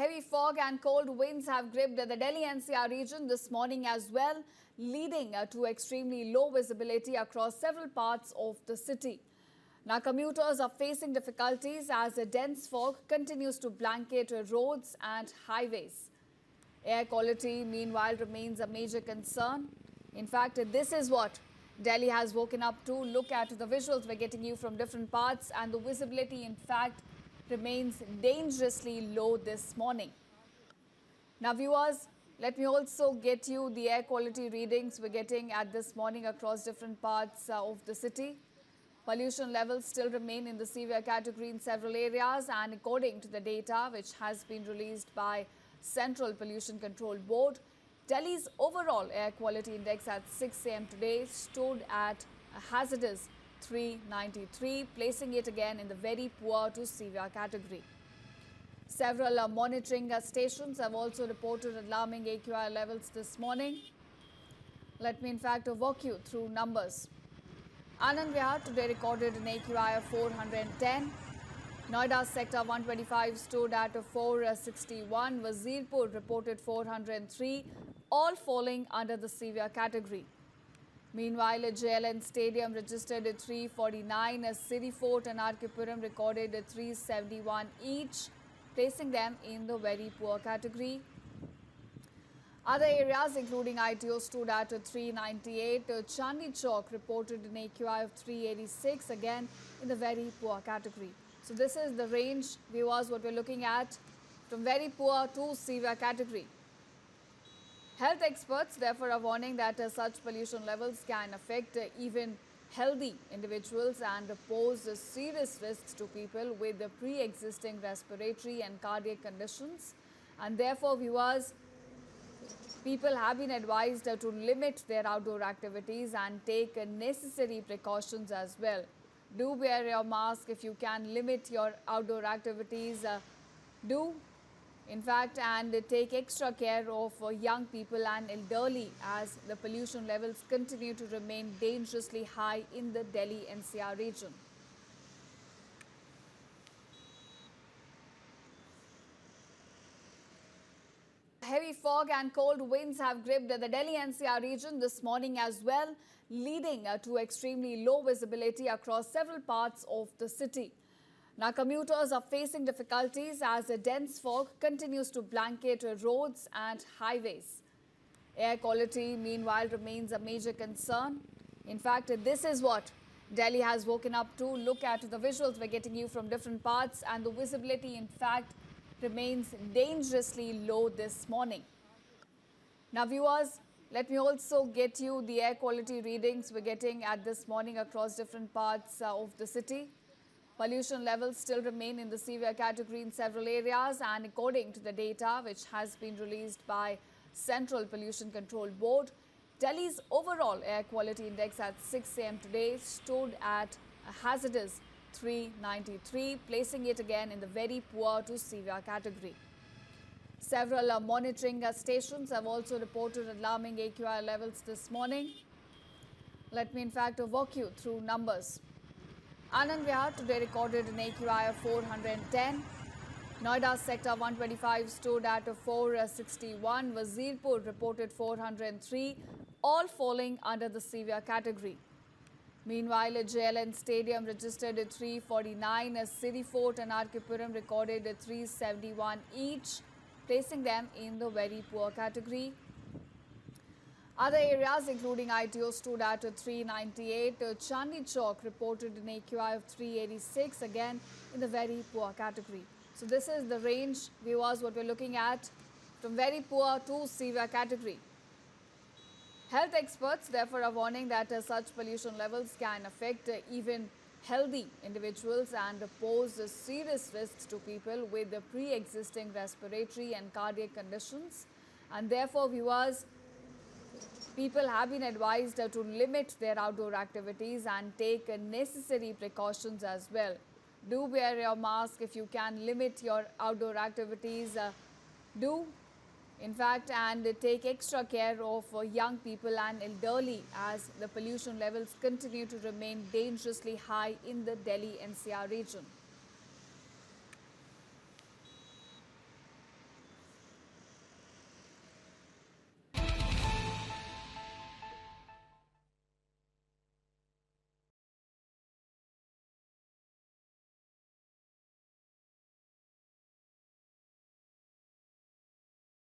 Heavy fog and cold winds have gripped the Delhi NCR region this morning as well, leading to extremely low visibility across several parts of the city. Now, commuters are facing difficulties as a dense fog continues to blanket roads and highways. Air quality, meanwhile, remains a major concern. In fact, this is what Delhi has woken up to. Look at the visuals we're getting you from different parts, and the visibility, in fact, remains dangerously low this morning. Now, viewers, let me also get you the air quality readings we're getting at this morning across different parts of the city. Pollution levels still remain in the severe category in several areas, and according to the data which has been released by Central Pollution Control Board, Delhi's overall air quality index at 6 a.m. today stood at a hazardous 393, placing it again in the very poor to severe category. Several monitoring stations have also reported alarming AQI levels this morning. Let me in fact walk you through numbers. Anand Vihar today recorded an AQI of 410. Noida sector 125 stood at 461. Wazirpur reported 403, all falling under the severe category. Meanwhile, JLN Stadium registered 349, Siri Fort and RK recorded 371 each, placing them in the very poor category. Other areas including ITO stood at 398. Chandni Chowk reported an AQI of 386, again in the very poor category. So this is the range, viewers, what we're looking at, from very poor to severe category. Health experts therefore are warning that such pollution levels can affect even healthy individuals and pose serious risks to people with pre-existing respiratory and cardiac conditions. And therefore, viewers, people have been advised to limit their outdoor activities and take necessary precautions as well. Do wear your mask if you can, limit your outdoor activities. In fact, and take extra care of young people and elderly as the pollution levels continue to remain dangerously high in the Delhi NCR region. Heavy fog and cold winds have gripped the Delhi NCR region this morning as well, leading to extremely low visibility across several parts of the city. Now, commuters are facing difficulties as a dense fog continues to blanket roads and highways. Air quality, meanwhile, remains a major concern. In fact, this is what Delhi has woken up to. Look at the visuals we're getting you from different parts, and the visibility, in fact, remains dangerously low this morning. Now, viewers, let me also get you the air quality readings we're getting at this morning across different parts of the city. Pollution levels still remain in the severe category in several areas, and according to the data which has been released by Central Pollution Control Board, Delhi's overall air quality index at 6 a.m. today stood at a hazardous 393, placing it again in the very poor to severe category. Several monitoring stations have also reported alarming AQI levels this morning. Let me in fact walk you through numbers. Anand Vihar today recorded an AQI of 410. Noida sector 125 stood at 461. Wazirpur reported 403, all falling under the severe category. Meanwhile, JLN Stadium registered 349, Siri Fort and RK recorded 371 each, placing them in the very poor category. Other areas including ITO stood at 398. Chandni Chowk reported an AQI of 386, again in the very poor category. So this is the range, viewers, what we're looking at, from very poor to severe category. Health experts therefore are warning that such pollution levels can affect even healthy individuals and pose serious risks to people with pre-existing respiratory and cardiac conditions. And therefore, viewers, people have been advised to limit their outdoor activities and take necessary precautions as well. Do wear your mask if you can, limit your outdoor activities. In fact, and take extra care of young people and elderly as the pollution levels continue to remain dangerously high in the Delhi NCR region.